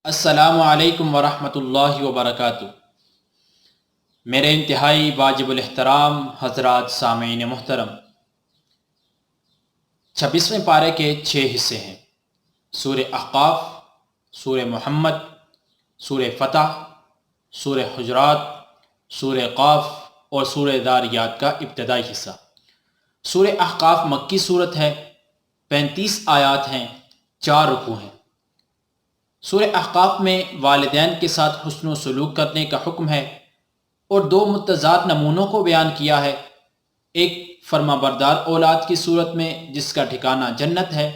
السلام علیکم ورحمۃ اللہ وبرکاتہ۔ میرے انتہائی واجب الاحترام حضرات سامعین محترم، 26ویں پارے کے 6 حصے ہیں: سورہ احقاف، سورہ محمد، سورہ فتح، سورہ حجرات، سورہ قاف اور سورہ ذاریات کا ابتدائی حصہ۔ سورہ احقاف مکی صورت ہے، 35 آیات ہیں، 4 رکوع ہیں۔ سورہ احقاف میں والدین کے ساتھ حسن و سلوک کرنے کا حکم ہے اور 2 متضاد نمونوں کو بیان کیا ہے، ایک فرما بردار اولاد کی صورت میں جس کا ٹھکانہ جنت ہے،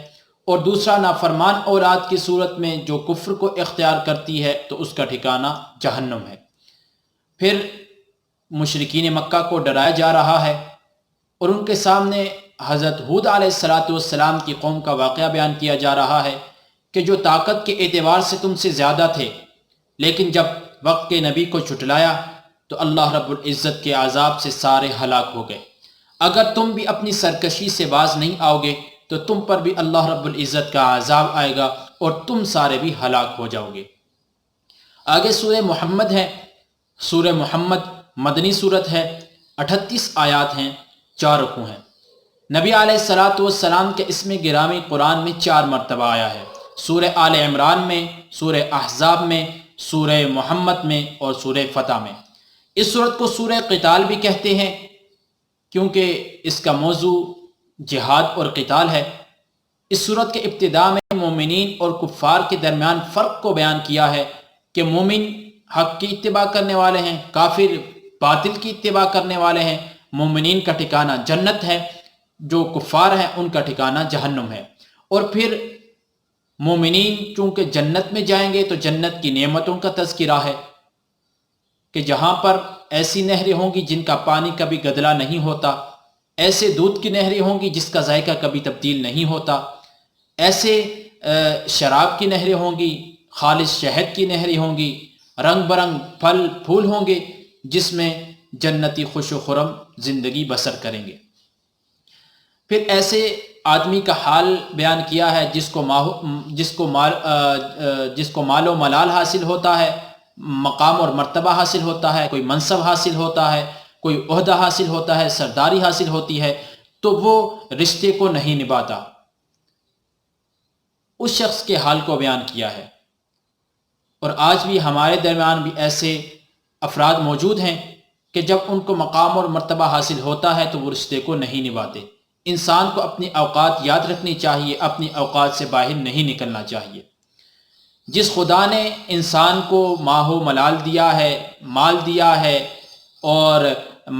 اور دوسرا نافرمان اولاد کی صورت میں جو کفر کو اختیار کرتی ہے تو اس کا ٹھکانہ جہنم ہے۔ پھر مشرکین مکہ کو ڈرایا جا رہا ہے اور ان کے سامنے حضرت ہود علیہ السلام کی قوم کا واقعہ بیان کیا جا رہا ہے کہ جو طاقت کے اعتبار سے تم سے زیادہ تھے، لیکن جب وقت کے نبی کو جھٹلایا تو اللہ رب العزت کے عذاب سے سارے ہلاک ہو گئے۔ اگر تم بھی اپنی سرکشی سے باز نہیں آؤ گے تو تم پر بھی اللہ رب العزت کا عذاب آئے گا اور تم سارے بھی ہلاک ہو جاؤ گے۔ آگے سورہ محمد ہے۔ سورہ محمد مدنی صورت ہے، 38 آیات ہیں، 4 رکوع ہیں۔ نبی علیہ السلام کے اسم گرامی قرآن میں 4 مرتبہ آیا ہے: سورہ آل عمران میں، سورہ احزاب میں، سورہ محمد میں اور سورہ فتح میں۔ اس صورت کو سورہ قتال بھی کہتے ہیں کیونکہ اس کا موضوع جہاد اور قتال ہے۔ اس صورت کے ابتداء میں مومنین اور کفار کے درمیان فرق کو بیان کیا ہے کہ مومن حق کی اتباع کرنے والے ہیں، کافر باطل کی اتباع کرنے والے ہیں۔ مومنین کا ٹھکانہ جنت ہے، جو کفار ہیں ان کا ٹھکانہ جہنم ہے۔ اور پھر مومنین چونکہ جنت میں جائیں گے تو جنت کی نعمتوں کا تذکرہ ہے کہ جہاں پر ایسی نہریں ہوں گی جن کا پانی کبھی گدلا نہیں ہوتا، ایسے دودھ کی نہریں ہوں گی جس کا ذائقہ کبھی تبدیل نہیں ہوتا، ایسے شراب کی نہریں ہوں گی، خالص شہد کی نہریں ہوں گی، رنگ برنگ پھل پھول ہوں گے جس میں جنتی خوش و خرم زندگی بسر کریں گے۔ پھر ایسے آدمی کا حال بیان کیا ہے جس کو مال و ملال حاصل ہوتا ہے، مقام اور مرتبہ حاصل ہوتا ہے، کوئی منصب حاصل ہوتا ہے، کوئی عہدہ حاصل ہوتا ہے، سرداری حاصل ہوتی ہے، تو وہ رشتے کو نہیں نبھاتا۔ اس شخص کے حال کو بیان کیا ہے۔ اور آج بھی ہمارے درمیان بھی ایسے افراد موجود ہیں کہ جب ان کو مقام اور مرتبہ حاصل ہوتا ہے تو وہ رشتے کو نہیں نبھاتے۔ انسان کو اپنی اوقات یاد رکھنی چاہیے، اپنی اوقات سے باہر نہیں نکلنا چاہیے۔ جس خدا نے انسان کو ماہ و ملال دیا ہے، مال دیا ہے اور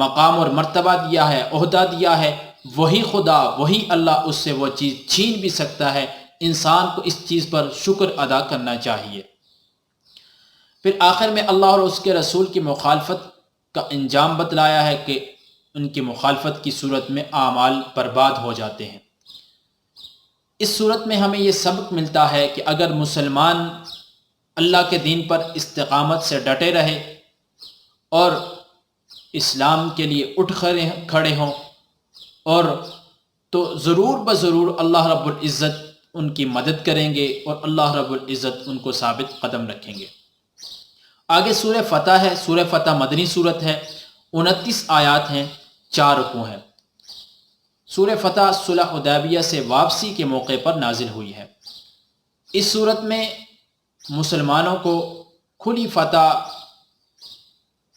مقام اور مرتبہ دیا ہے، عہدہ دیا ہے، وہی خدا، وہی اللہ اس سے وہ چیز چھین بھی سکتا ہے۔ انسان کو اس چیز پر شکر ادا کرنا چاہیے۔ پھر آخر میں اللہ اور اس کے رسول کی مخالفت کا انجام بتلایا ہے کہ ان کی مخالفت کی صورت میں اعمال برباد ہو جاتے ہیں۔ اس صورت میں ہمیں یہ سبق ملتا ہے کہ اگر مسلمان اللہ کے دین پر استقامت سے ڈٹے رہے اور اسلام کے لیے اٹھ کھڑے ہوں اور تو ضرور بضرور اللہ رب العزت ان کی مدد کریں گے اور اللہ رب العزت ان کو ثابت قدم رکھیں گے۔ آگے سورہ فتح ہے۔ سورہ فتح مدنی صورت ہے، 29 آیات ہیں، 4 رکوع ہیں۔ سورہ فتح صلح حدیبیہ سے واپسی کے موقع پر نازل ہوئی ہے۔ اس صورت میں مسلمانوں کو کھلی فتح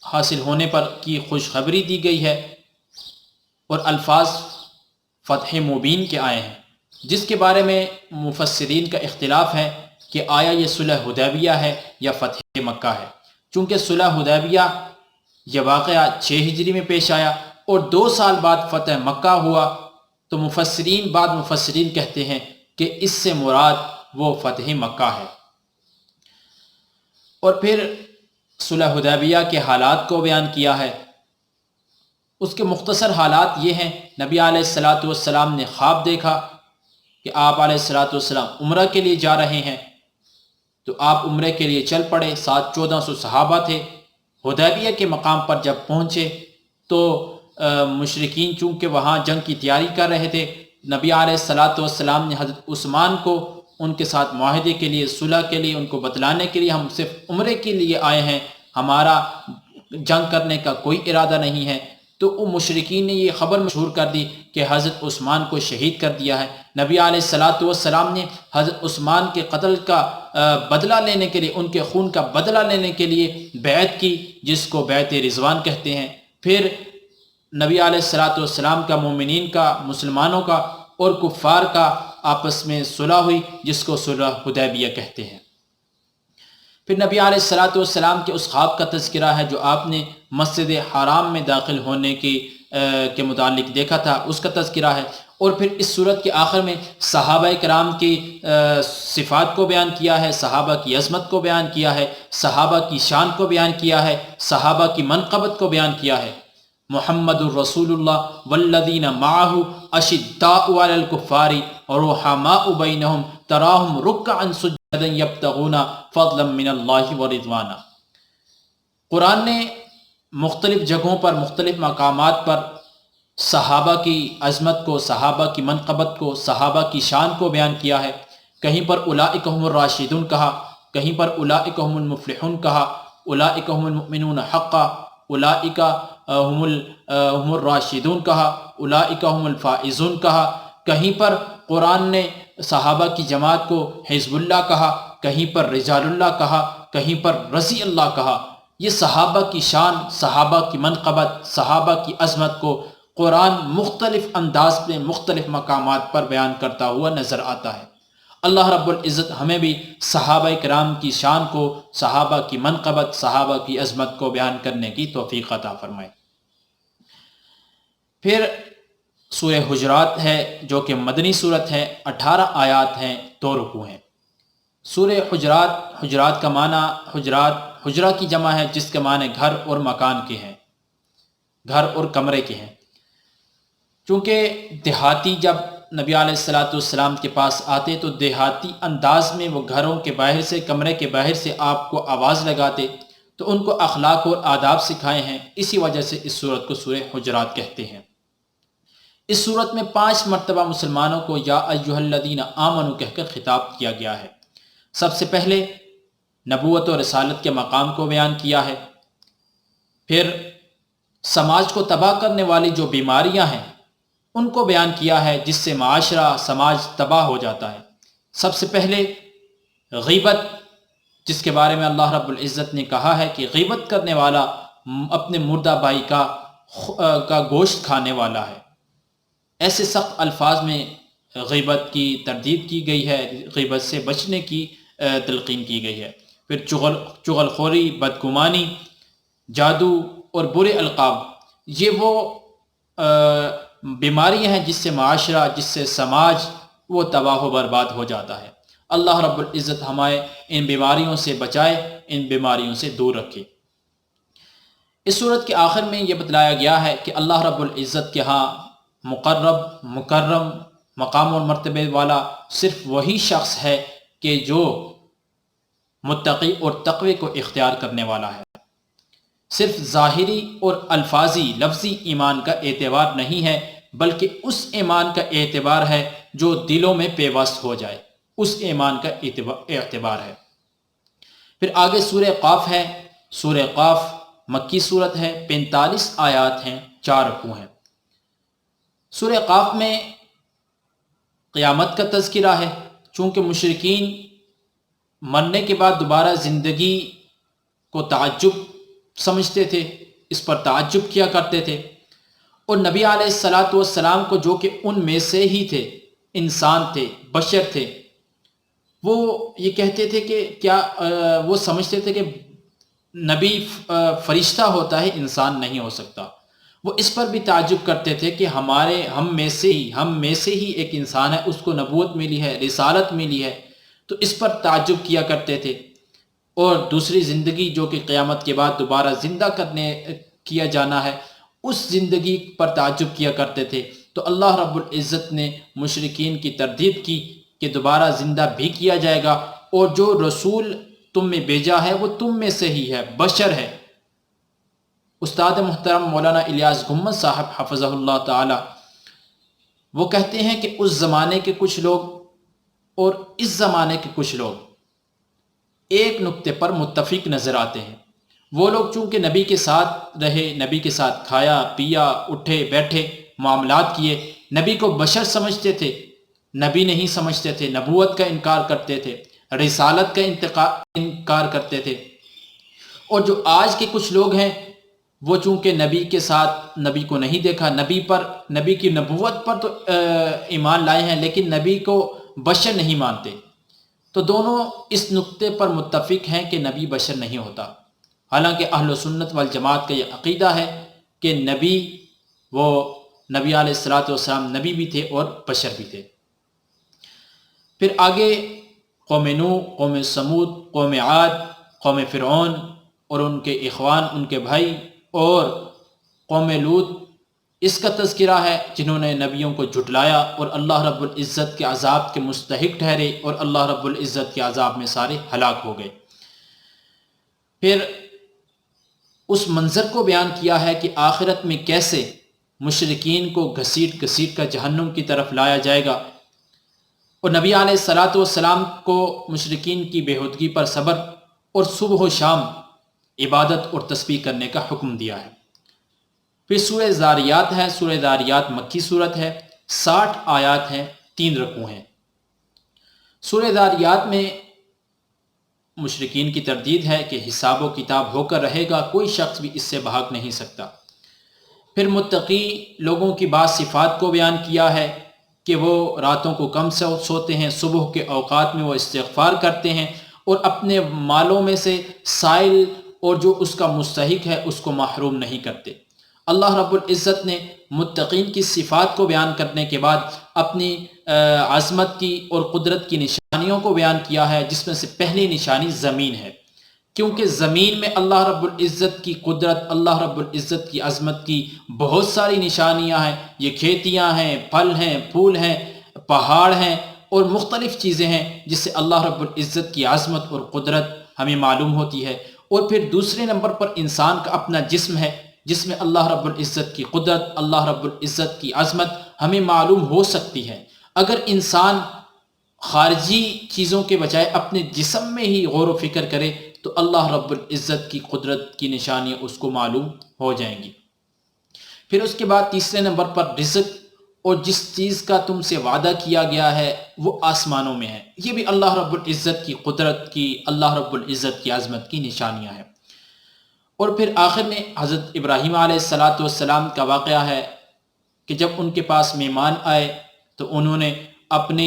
حاصل ہونے پر کی خوشخبری دی گئی ہے اور الفاظ فتح مبین کے آئے ہیں، جس کے بارے میں مفسرین کا اختلاف ہے کہ آیا یہ صلح حدیبیہ ہے یا فتح مکہ ہے۔ چونکہ صلح حدیبیہ یہ واقعہ 6 ہجری میں پیش آیا اور 2 سال بعد فتح مکہ ہوا، تو بعض مفسرین کہتے ہیں کہ اس سے مراد وہ فتح مکہ ہے۔ اور پھر صلح حدیبیہ کے حالات کو بیان کیا ہے۔ اس کے مختصر حالات یہ ہیں: نبی علیہ السلام نے خواب دیکھا کہ آپ علیہ السلام عمرہ کے لیے جا رہے ہیں، تو آپ عمرے کے لیے چل پڑے، ساتھ 1400 صحابہ تھے۔ حدیبیہ کے مقام پر جب پہنچے تو مشرکین چونکہ وہاں جنگ کی تیاری کر رہے تھے، نبی علیہ السلام نے حضرت عثمان کو ان کے ساتھ معاہدے کے لیے، صلح کے لیے، ان کو بتلانے کے لیے ہم صرف عمرے کے لیے آئے ہیں، ہمارا جنگ کرنے کا کوئی ارادہ نہیں ہے۔ تو ان مشرکین نے یہ خبر مشہور کر دی کہ حضرت عثمان کو شہید کر دیا ہے۔ نبی علیہ الصلاۃ والسلام نے حضرت عثمان کے قتل کا بدلہ لینے کے لیے، ان کے خون کا بدلہ لینے کے لیے بیعت کی، جس کو بیعت رضوان کہتے ہیں۔ پھر نبی علیہ الصلاۃ والسلام کا، مومنین کا، مسلمانوں کا اور کفار کا آپس میں صلح ہوئی، جس کو صلح حدیبیہ کہتے ہیں۔ پھر نبی علیہ الصلاۃ والسلام کے اس خواب کا تذکرہ ہے جو آپ نے مسجد حرام میں داخل ہونے کے متعلق دیکھا تھا، اس کا تذکرہ ہے۔ اور پھر اس صورت کے آخر میں صحابہ کرام کی صفات کو بیان کیا ہے، صحابہ کی عظمت کو بیان کیا ہے، صحابہ کی شان کو بیان کیا ہے، صحابہ کی منقبت کو بیان کیا ہے۔ محمد الرسول اللہ والذین معہ اشداء علی الکفار رحماء بینہم تراہم رکعا سجدا یبتغون فضلا من اللہ ورضوانا۔ قرآن نے مختلف جگہوں پر، مختلف مقامات پر صحابہ کی عظمت کو، صحابہ کی منقبت کو، صحابہ کی شان کو بیان کیا ہے۔ کہیں پر اولئک هم الراشدون کہا، کہیں پر اولئک هم المفلحون کہا، اولئک هم المؤمنون حقا، اولئک هم الراشدون کہا، اولئک هم الفائزون کہا۔ کہیں پر قرآن نے صحابہ کی جماعت کو حزب اللہ کہا، کہیں پر رجال اللہ کہا، کہیں پر رضی اللہ کہا۔ یہ صحابہ کی شان، صحابہ کی منقبت، صحابہ کی عظمت کو قرآن مختلف انداز میں مختلف مقامات پر بیان کرتا ہوا نظر آتا ہے۔ اللہ رب العزت ہمیں بھی صحابہ کرام کی شان کو، صحابہ کی منقبت، صحابہ کی عظمت کو بیان کرنے کی توفیق عطا فرمائے۔ پھر سورہ حجرات ہے جو کہ مدنی صورت ہے، 18 آیات ہیں، 2 رکوع ہیں۔ سورہ حجرات، حجرات کا معنی، حجرہ کی جمع ہے جس کے معنی گھر اور مکان کے ہیں، گھر اور کمرے کے ہیں۔ چونکہ دیہاتی جب نبی علیہ الصلاۃ والسلام کے پاس آتے تو دیہاتی انداز میں وہ گھروں کے باہر سے، کمرے کے باہر سے آپ کو آواز لگاتے، تو ان کو اخلاق اور آداب سکھائے ہیں، اسی وجہ سے اس صورت کو سورہ حجرات کہتے ہیں۔ اس صورت میں 5 مرتبہ مسلمانوں کو یا ایھا الذین آمنوا کہہ کر خطاب کیا گیا ہے۔ سب سے پہلے نبوت و رسالت کے مقام کو بیان کیا ہے، پھر سماج کو تباہ کرنے والی جو بیماریاں ہیں ان کو بیان کیا ہے جس سے معاشرہ، سماج تباہ ہو جاتا ہے۔ سب سے پہلے غیبت، جس کے بارے میں اللہ رب العزت نے کہا ہے کہ غیبت کرنے والا اپنے مردہ بھائی کا گوشت کھانے والا ہے۔ ایسے سخت الفاظ میں غیبت کی تردید کی گئی ہے، غیبت سے بچنے کی تلقین کی گئی ہے۔ پھر چغل خوری، بدگمانی، جادو اور برے القاب، یہ وہ بیماریاں ہیں جس سے معاشرہ، جس سے سماج وہ تباہ و برباد ہو جاتا ہے۔ اللہ رب العزت ہمیں ان بیماریوں سے بچائے، ان بیماریوں سے دور رکھے۔ اس صورت کے آخر میں یہ بتلایا گیا ہے کہ اللہ رب العزت کے ہاں مقرب، مکرم، مقام اور مرتبے والا صرف وہی شخص ہے کہ جو متقی اور تقوی کو اختیار کرنے والا ہے۔ صرف ظاہری اور الفاظی، لفظی ایمان کا اعتبار نہیں ہے، بلکہ اس ایمان کا اعتبار ہے جو دلوں میں پیوست ہو جائے، اس ایمان کا اعتبار ہے۔ پھر آگے سورہ قاف ہے۔ سورہ قاف مکی صورت ہے، 45 آیات ہیں، 4 رکوع ہیں۔ سورہ قاف میں قیامت کا تذکرہ ہے، چونکہ مشرکین مرنے کے بعد دوبارہ زندگی کو تعجب سمجھتے تھے، اس پر تعجب کیا کرتے تھے، اور نبی علیہ الصلاۃ والسلام کو جو کہ ان میں سے ہی تھے، انسان تھے، بشر تھے، وہ یہ کہتے تھے کہ کیا وہ سمجھتے تھے کہ نبی فرشتہ ہوتا ہے، انسان نہیں ہو سکتا۔ وہ اس پر بھی تعجب کرتے تھے کہ ہم میں سے ہی ایک انسان ہے، اس کو نبوت ملی ہے، رسالت ملی ہے، تو اس پر تعجب کیا کرتے تھے۔ اور دوسری زندگی جو کہ قیامت کے بعد دوبارہ زندہ کیا جانا ہے، اس زندگی پر تعجب کیا کرتے تھے۔ تو اللہ رب العزت نے مشرکین کی تردید کی کہ دوبارہ زندہ بھی کیا جائے گا، اور جو رسول تم میں بھیجا ہے وہ تم میں سے ہی ہے، بشر ہے۔ استاد محترم مولانا الیاس گھمت صاحب حفظہ اللہ تعالی وہ کہتے ہیں کہ اس زمانے کے کچھ لوگ اور اس زمانے کے کچھ لوگ ایک نقطے پر متفق نظر آتے ہیں۔ وہ لوگ چونکہ نبی کے ساتھ رہے، نبی کے ساتھ کھایا پیا، اٹھے بیٹھے، معاملات کیے، نبی کو بشر سمجھتے تھے، نبی نہیں سمجھتے تھے، نبوت کا انکار کرتے تھے، رسالت کا انکار کرتے تھے۔ اور جو آج کے کچھ لوگ ہیں وہ چونکہ نبی کے ساتھ نبی کو نہیں دیکھا، نبی کی نبوت پر تو ایمان لائے ہیں لیکن نبی کو بشر نہیں مانتے، تو دونوں اس نقطے پر متفق ہیں کہ نبی بشر نہیں ہوتا۔ حالانکہ اہل سنت والجماعت کا یہ عقیدہ ہے کہ نبی علیہ الصلوۃ والسلام نبی بھی تھے اور بشر بھی تھے۔ پھر آگے قوم نوح، قوم سمود، قوم عاد، قوم فرعون اور ان کے اخوان، ان کے بھائی، اور قوم لوط، اس کا تذکرہ ہے جنہوں نے نبیوں کو جھٹلایا اور اللہ رب العزت کے عذاب کے مستحق ٹھہرے اور اللہ رب العزت کے عذاب میں سارے ہلاک ہو گئے۔ پھر اس منظر کو بیان کیا ہے کہ آخرت میں کیسے مشرکین کو گھسیٹ گھسیٹ کر جہنم کی طرف لایا جائے گا، اور نبی علیہ الصلوۃ والسلام کو مشرکین کی بےہودگی پر صبر اور صبح و شام عبادت اور تسبیح کرنے کا حکم دیا ہے۔ پھر سورہ ذاریات ہے، سورہ ذاریات مکی صورت ہے، 60 آیات ہیں، 3 رکوع ہیں۔ سورہ ذاریات میں مشرکین کی تردید ہے کہ حساب و کتاب ہو کر رہے گا، کوئی شخص بھی اس سے بھاگ نہیں سکتا۔ پھر متقی لوگوں کی بعض صفات کو بیان کیا ہے کہ وہ راتوں کو کم سوتے ہیں، صبح کے اوقات میں وہ استغفار کرتے ہیں اور اپنے مالوں میں سے سائل اور جو اس کا مستحق ہے اس کو محروم نہیں کرتے۔ اللہ رب العزت نے متقین کی صفات کو بیان کرنے کے بعد اپنی عظمت کی اور قدرت کی نشانیوں کو بیان کیا ہے، جس میں سے پہلی نشانی زمین ہے، کیونکہ زمین میں اللہ رب العزت کی قدرت، اللہ رب العزت کی عظمت کی بہت ساری نشانیاں ہیں۔ یہ کھیتیاں ہیں، پھل ہیں، پھول ہیں، پہاڑ ہیں اور مختلف چیزیں ہیں جس سے اللہ رب العزت کی عظمت اور قدرت ہمیں معلوم ہوتی ہے۔ اور پھر دوسرے نمبر پر انسان کا اپنا جسم ہے جس میں اللہ رب العزت کی قدرت، اللہ رب العزت کی عظمت ہمیں معلوم ہو سکتی ہے۔ اگر انسان خارجی چیزوں کے بجائے اپنے جسم میں ہی غور و فکر کرے تو اللہ رب العزت کی قدرت کی نشانیاں اس کو معلوم ہو جائیں گی۔ پھر اس کے بعد تیسرے نمبر پر رزق، اور جس چیز کا تم سے وعدہ کیا گیا ہے وہ آسمانوں میں ہے، یہ بھی اللہ رب العزت کی قدرت کی، اللہ رب العزت کی عظمت کی نشانیاں ہیں۔ اور پھر آخر میں حضرت ابراہیم علیہ السلام کا واقعہ ہے کہ جب ان کے پاس مہمان آئے تو انہوں نے اپنے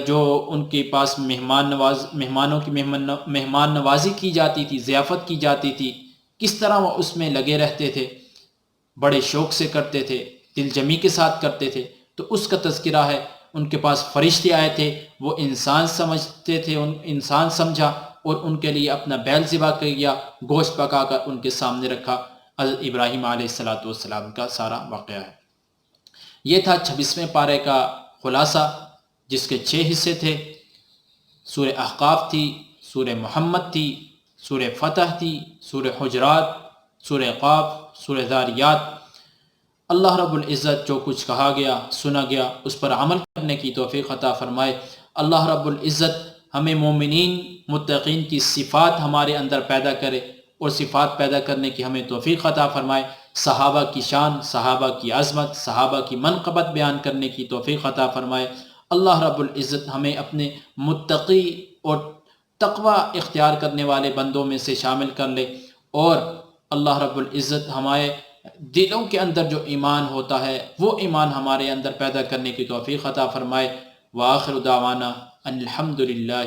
جو ان کے پاس مہمانوں کی مہمان نوازی کی جاتی تھی، ضیافت کی جاتی تھی، کس طرح وہ اس میں لگے رہتے تھے، بڑے شوق سے کرتے تھے، دل جمی کے ساتھ کرتے تھے۔ تو اس کا تذکرہ ہے، ان کے پاس فرشتے آئے تھے، وہ انسان سمجھتے تھے، انسان سمجھا اور ان کے لیے اپنا بیل ذبح کیا، گوشت پکا کر ان کے سامنے رکھا۔ حضرت ابراہیم علیہ السلام کا سارا واقعہ ہے۔ یہ تھا 26ویں پارے کا خلاصہ، جس کے 6 حصے تھے۔ سورہ احقاف تھی، سورہ محمد تھی، سورہ فتح تھی، سورہ حجرات، سورہ قاف، سورہ ذاریات۔ اللہ رب العزت جو کچھ کہا گیا، سنا گیا، اس پر عمل کرنے کی توفیق عطا فرمائے۔ اللہ رب العزت ہمیں مومنین متقین کی صفات ہمارے اندر پیدا کرے اور صفات پیدا کرنے کی ہمیں توفیق عطا فرمائے۔ صحابہ کی شان، صحابہ کی عظمت، صحابہ کی منقبت بیان کرنے کی توفیق عطا فرمائے۔ اللہ رب العزت ہمیں اپنے متقی اور تقوی اختیار کرنے والے بندوں میں سے شامل کر لے، اور اللہ رب العزت ہمارے دلوں کے اندر جو ایمان ہوتا ہے وہ ایمان ہمارے اندر پیدا کرنے کی توفیق عطا فرمائے۔ وآخر دعوانا ان الحمد للہ